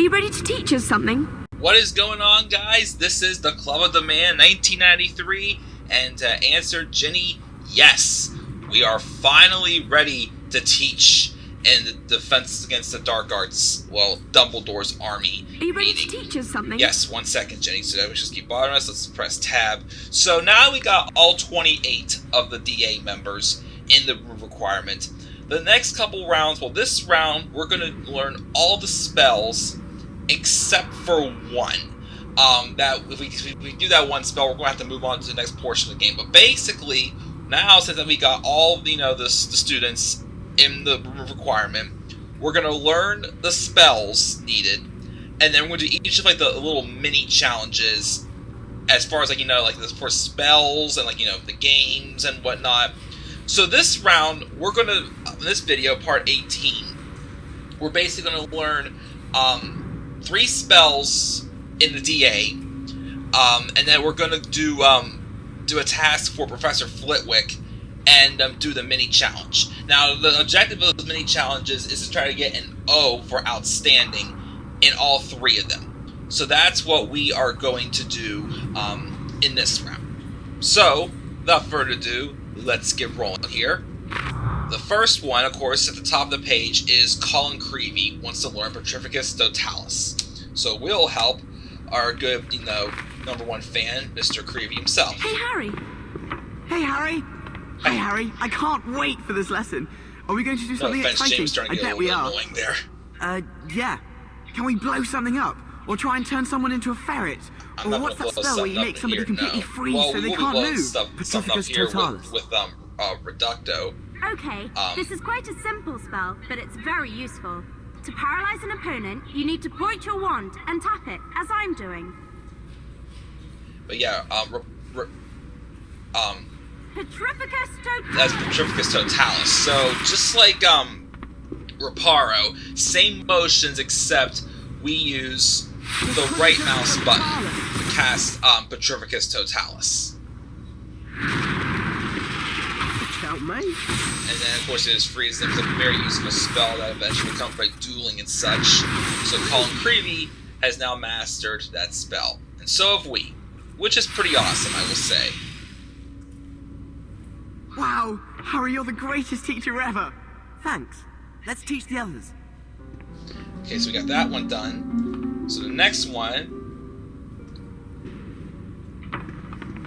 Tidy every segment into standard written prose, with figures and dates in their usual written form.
Are you ready to teach us something? What is going on, guys? This is the Club of the Man 1993, and to answer Ginny, yes, we are finally ready to teach in the Defense Against the Dark Arts, well, Dumbledore's army. Are you ready to teach us something? Yes, 1 second, Jenny. So we just keep bothering us. Let's press tab. So now we got all 28 of the DA members in the requirement. The next couple rounds, well, this round, we're going to learn all the spells except for one. That if we do that one spell, we're going to have to move on to the next portion of the game. But basically, now since we got all the students in the requirement, we're going to learn the spells needed, and then we're going to do each of the little mini challenges as far as for spells and the games and whatnot. So this round, we're going to, in this video, part 18, we're basically going to learn 3 spells in the DA, and then we're going to do a task for Professor Flitwick and do the mini challenge. Now, the objective of those mini challenges is to try to get an O for outstanding in all 3 of them. So that's what we are going to do in this round. So, without further ado, let's get rolling here. The first one, of course, at the top of the page is Colin Creevy wants to learn Petrificus Totalis. So we'll help our good, #1 fan, Mr. Creevy himself. Hey, Harry. Hey, Harry. Hey, Harry. I can't wait for this lesson. Are we going to do something exciting? James starting to get a little annoying there. Yeah. Can we blow something up? Or try and turn someone into a ferret? Or what's that spell where you make somebody completely freeze so they can't move? Petrificus Totalis. With Reducto. Okay, this is quite a simple spell, but it's very useful. To paralyze an opponent, you need to point your wand and tap it, as I'm doing. But yeah, Petrificus Totalis. That's Petrificus Totalis. So just like Reparo, same motions except we use the right mouse button to cast Petrificus Totalis. And then, of course, it is freezing. It's a very useful spell that eventually comes by dueling and such. So Colin Creevy has now mastered that spell. And so have we. Which is pretty awesome, I will say. Wow, Harry, you're the greatest teacher ever. Thanks. Let's teach the others. Okay, so we got that one done. So the next one...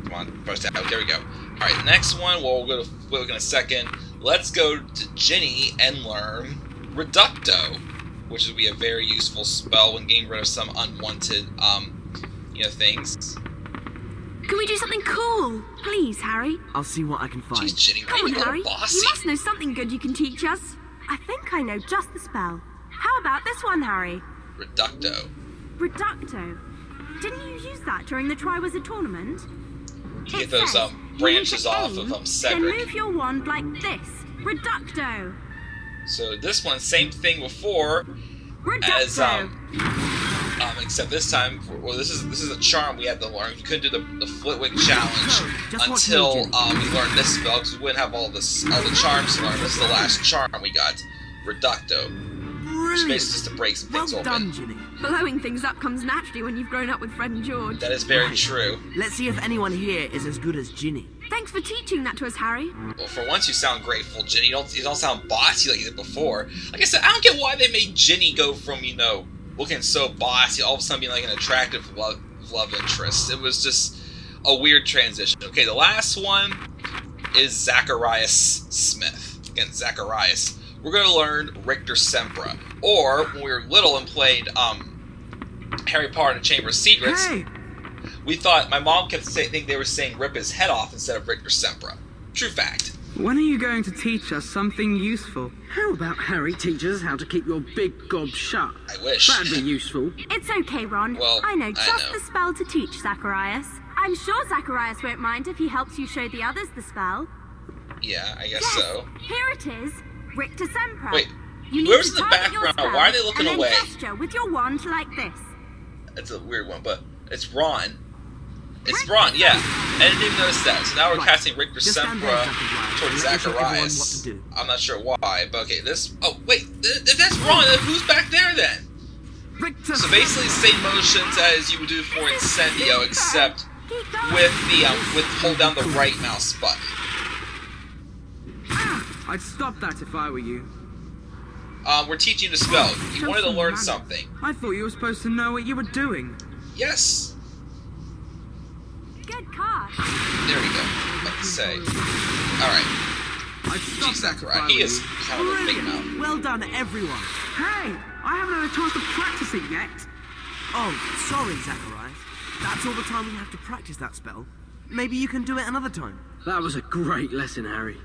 Come on, press that. Oh, there we go. Alright, the next one, we'll go to Flitwick in a second. Let's go to Ginny and learn Reducto, which will be a very useful spell when getting rid of some unwanted, things. Can we do something cool? Please, Harry. I'll see what I can find. Jeez, Ginny, Come on, Harry. bossy? You must know something good you can teach us. I think I know just the spell. How about this one, Harry? Reducto. Reducto. Didn't you use that during the Triwizard Tournament? You get those branches off of Cedric. Then move your wand like this. Reducto. So this one, same thing before, Reducto. as except this time, well, this is a charm we had to learn. We couldn't do the Flitwick challenge until we learned this spell because we wouldn't have all the charms to learn. This is the last charm we got, Reducto. Which basically just to break some things well open. Done, Ginny. Blowing things up comes naturally when you've grown up with Fred and George. That is very true. Let's see if anyone here is as good as Ginny. Thanks for teaching that to us, Harry. Well, for once you sound grateful, Ginny. You don't sound bossy like you did before. Like I said, I don't get why they made Ginny go from, looking so bossy, all of a sudden being like an attractive love interest. It was just a weird transition. Okay, the last one is Zacharias Smith. Again, Zacharias. We're going to learn Richter Sempra. Or, when we were little and played Harry Potter and the Chamber of Secrets, we thought, my mom kept thinking they were saying rip his head off instead of Richter Sempra. True fact. When are you going to teach us something useful? How about Harry teaches how to keep your big gob shut? I wish. That'd be useful. It's okay, Ron. Well, I know just the spell to teach Zacharias. I'm sure Zacharias won't mind if he helps you show the others the spell. Yeah, I guess Yes, so. Here it is. Richter Sempra. Wait, you need whoever's to in the target your background, spell why are they looking and away? then gesture with your wand like this. It's a weird one, but it's Ron. It's Ron, yeah. I didn't even notice that. So now we're casting Richter Sempra towards Zacharias. I'm not sure why, but okay, this... Oh, wait, if that's Ron, then who's back there then? Victor. So basically, same motions as you would do for Incendio, except with the with hold down the right mouse button. I'd stop that if I were you. We're teaching you to spell. You wanted to learn something. I thought you were supposed to know what you were doing. Yes. Good car. There we go. Like to say. All right. I'd stop Jeez, that that's if right. I He were is you. kind of a big mouth. Well done, everyone. Hey, I haven't had a chance to practice it yet. Oh, sorry, Zacharias. That's all the time we have to practice that spell. Maybe you can do it another time. That was a great lesson, Harry.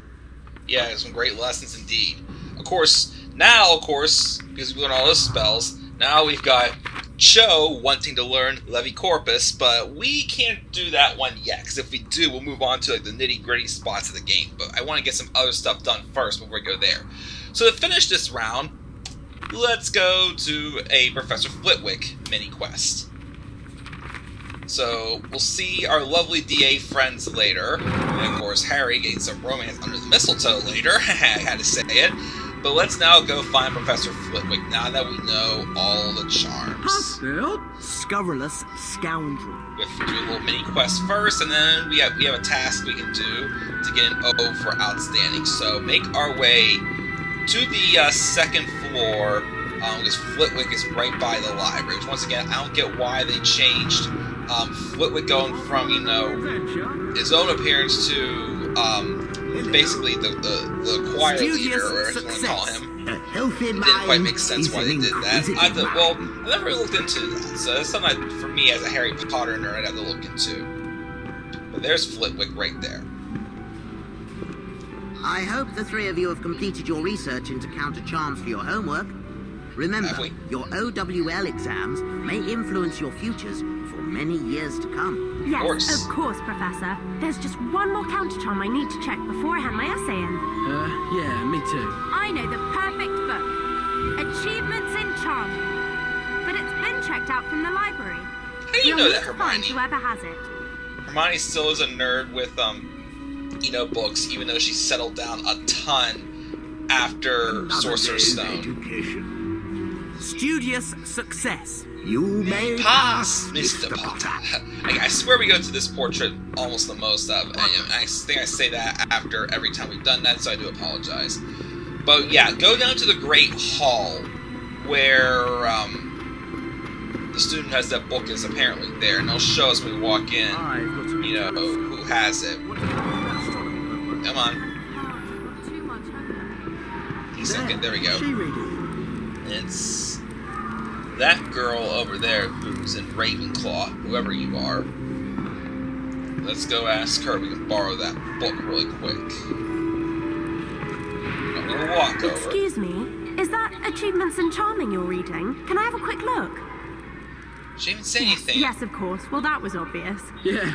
Yeah, some great lessons indeed. Of course, because we've learned all those spells, now we've got Cho wanting to learn Levicorpus, but we can't do that one yet, because if we do, we'll move on to like the nitty-gritty spots of the game. But I want to get some other stuff done first before we go there. So to finish this round, let's go to a Professor Flitwick mini-quest. So we'll see our lovely DA friends later, and of course Harry getting some romance under the mistletoe later. I had to say it. But let's now go find Professor Flitwick now that we know all the charms. Bill? Scurrilous scoundrel. We have to do a little mini quest first, and then we have a task we can do to get an O for outstanding. So make our way to the second floor, because Flitwick is right by the library. Which once again, I don't get why they changed Flitwick going from, you know, his own appearance to basically the choir leader, or whatever you want to call him. It didn't quite make sense why they did that. I never really looked into that, so that's something that, for me as a Harry Potter nerd, I'd have to look into. But there's Flitwick right there. I hope the three of you have completed your research into counter charms for your homework. Remember, your OWL exams may influence your futures for many years to come. Yes, of course, Professor. There's just one more counter charm I need to check before I hand my essay in. Yeah, me too. I know the perfect book. Achievements in Charm. But it's been checked out from the library. How do you know that, Hermione? Find whoever has it. Hermione still is a nerd with, you know, books, even though she settled down a ton after Sorcerer's Stone. Education. Studious success. You may pass, Mr. Potter. I swear we go to this portrait almost the most of, and I think I say that after every time we've done that, so I do apologize. But yeah, go down to the Great Hall, where the student who has that book is apparently there, and they'll show us when we walk in, you know, who has it. Come on. Too much homework. He's thinking, there we go. It's that girl over there who's in Ravenclaw, whoever you are. Let's go ask her if we can borrow that book really quick. I'm gonna walk over. Excuse me, is that Achievements in Charming you're reading? Can I have a quick look? She didn't say anything. Yes, of course. Well, that was obvious. Yeah,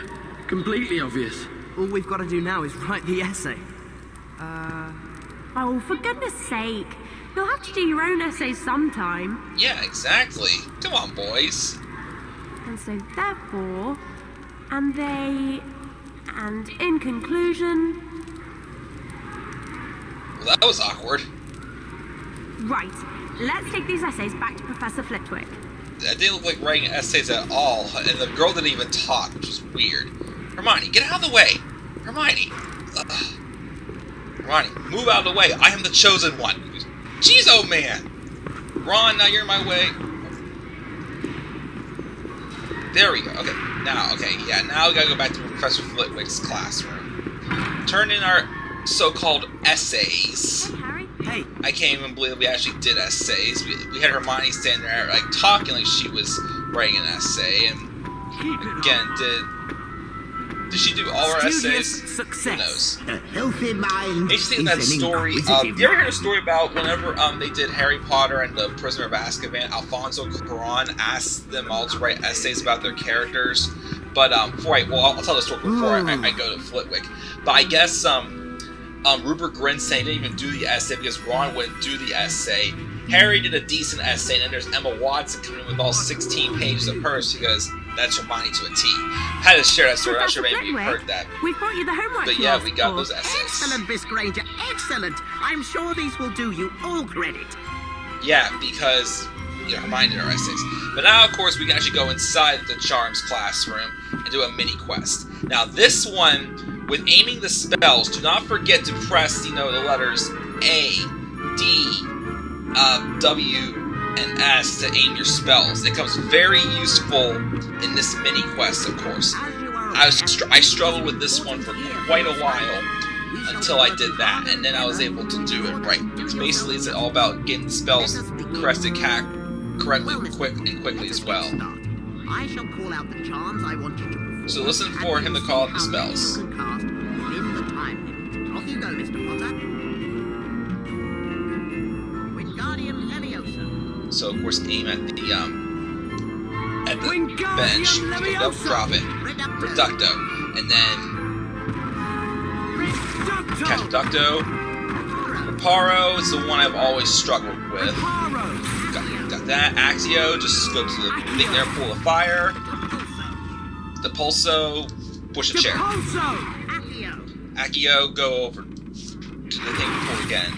completely obvious. All we've got to do now is write the essay. Oh, for goodness sake. You'll have to do your own essays sometime. Yeah, exactly. Come on, boys. And so, therefore, and they, and in conclusion... Well, that was awkward. Right. Let's take these essays back to Professor Flitwick. That didn't look like writing essays at all, and the girl didn't even talk, which was weird. Hermione, get out of the way! Hermione! Ugh. Hermione, move out of the way! I am the chosen one! Jeez, oh man! Ron, now you're in my way. There we go. Okay, now we gotta go back to Professor Flitwick's classroom. Turn in our so-called essays. Hey, Harry. Hey, I can't even believe we actually did essays. We had Hermione standing there, like, talking like she was writing an essay, and again, did she do all her essays? Success. Who knows? A healthy mind. Interesting that story. Do you ever hear a story about whenever they did Harry Potter and the Prisoner of Azkaban, Alfonso Cuarón asked them all to write essays about their characters. But I'll tell the story before I go to Flitwick. But I guess Rupert Grint saying he didn't even do the essay because Ron wouldn't do the essay. Harry did a decent essay, and then there's Emma Watson coming in with all 16 pages of hers. She goes, "That's Hermione to a T." Had to share that story. I'm not sure maybe you've heard that. We've brought you the homework. But yeah, we got those essays. Excellent, Miss Granger. Excellent. I'm sure these will do you all credit. Yeah, because Hermione in our essays. But now, of course, we can actually go inside the Charms classroom and do a mini quest. Now, this one, with aiming the spells, do not forget to press, the letters A, D, W, and S to aim your spells. It comes very useful in this mini quest, of course. I struggled with this one for quite a while until I did that, and then I was able to do it right. Because basically, it's all about getting spells correctly quickly as well. I shall call out the charms I want you to perform. So listen for him to call out the spells. You can cast within the time limit. Off you go, Mr. Potter. Wingardium Leviosa. So of course, aim at the Wingardium bench, pick it up, Leviosa. drop it, Reducto, and then catch Reducto. Reparo is the one I've always struggled with. Got that. Axio, just go to the thing there, pull the fire. The Pulso, push a chair. Accio, go over to the thing, pull again.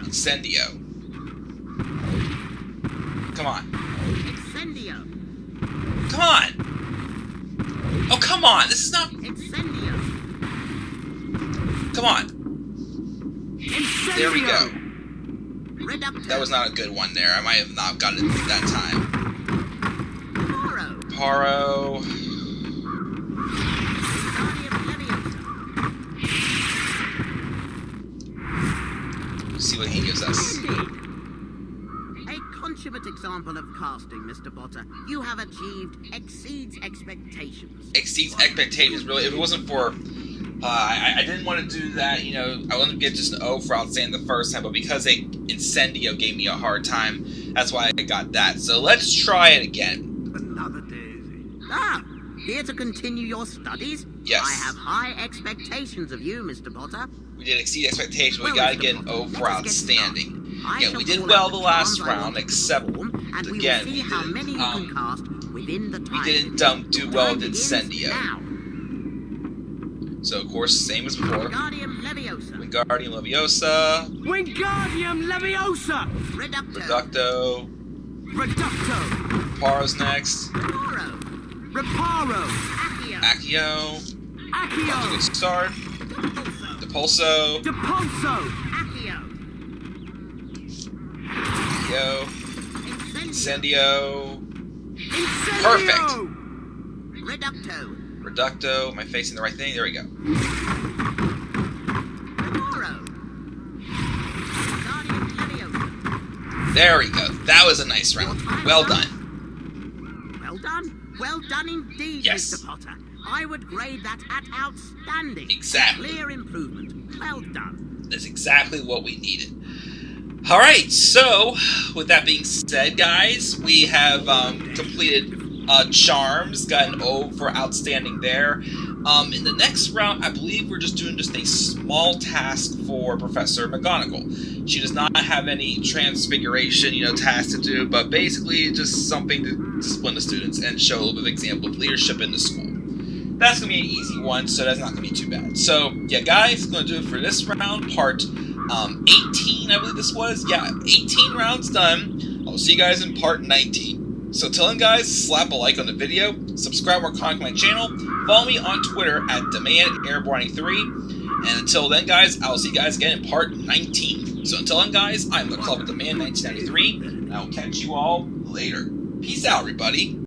Incendio. Come on. Come on! Oh, come on! This is not... Come on. There we go. That was not a good one there. I might have not gotten it that time. Paro. Let's see what he gives us. A consummate example of casting, Mr. Potter. You have achieved exceeds expectations. Exceeds expectations, really. If it wasn't for... I didn't want to do that, I wanted to get just an O for outstanding the first time, but because Incendio gave me a hard time, that's why I got that. So let's try it again. Another daisy. Ah, here to continue your studies? Yes. I have high expectations of you, Mr. Potter. We did exceed expectations, but we Well, gotta Mr. get an Potter, O for let us get outstanding. I Yeah, shall we did call well out the the last charms I round, want you to except, perform, and we will again, see how many you can cast within the time. we didn't do well with Time begins Incendio. now. So, of course, same as before. Wingardium Leviosa. Wingardium Leviosa, Wingardium Leviosa. Reducto, Reducto. Paro's next, Reparo. Reparo. Accio. Accio, off to a good Accio. start, Depulso, Depulso. Accio. Accio, Incendio. Incendio, Incendio. Reducto. Reducto, am I facing the right thing? There we go. Reparo. Wingardium Leviosa. There we go. That was a nice round. Well done. Well done. Well done indeed, Yes. Mr. Potter. I would grade that at outstanding. Exactly. Clear improvement. Well done. That's exactly what we needed. Alright, so, with that being said, guys, we have completed Charms, got an O for outstanding there. In the next round, I believe we're just doing just a small task for Professor McGonagall. She does not have any transfiguration, tasks to do, but basically just something to discipline the students and show a little bit of example of leadership in the school. That's going to be an easy one, so that's not going to be too bad. So, yeah, guys, going to do it for this round, part 18, I believe this was. Yeah, 18 rounds done. I'll see you guys in part 19. So till then, guys, slap a like on the video, subscribe or comment to my channel, follow me on Twitter at DemandAirborne83, and until then, guys, I'll see you guys again in part 19. So until then, guys, I'm the Club of Demand 1993, and I will catch you all later. Peace out, everybody.